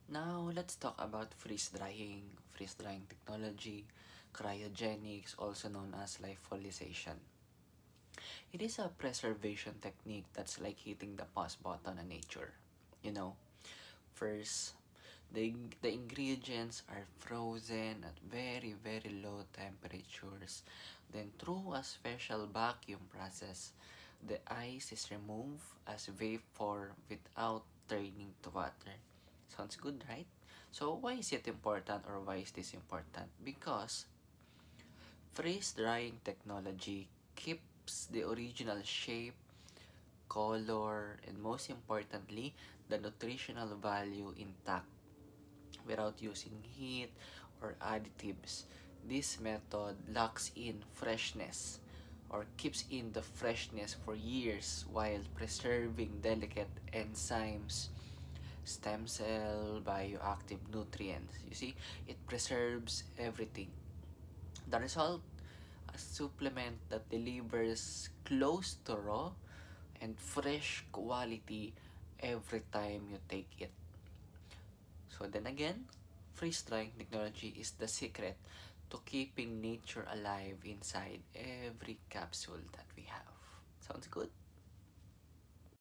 Now, let's talk about freeze drying technology, cryogenics, also known as lyophilization. It is a preservation technique that's like hitting the pause button on nature. You know, first, the ingredients are frozen at very low temperatures. Then through a special vacuum process, the ice is removed as vapor without turning to water. Sounds good, right? So why is it important, or why is this important? Because freeze drying technology keeps the original shape, color, and most importantly, the nutritional value intact without using heat or additives. This method locks in freshness or keeps in the freshness for years while preserving delicate enzymes, stem cell, bioactive nutrients. You see, it preserves everything. The result, a supplement that delivers close to raw and fresh quality every time you take it. So then again, freeze drying technology is the secret to keeping nature alive inside every capsule that we have. Sounds good?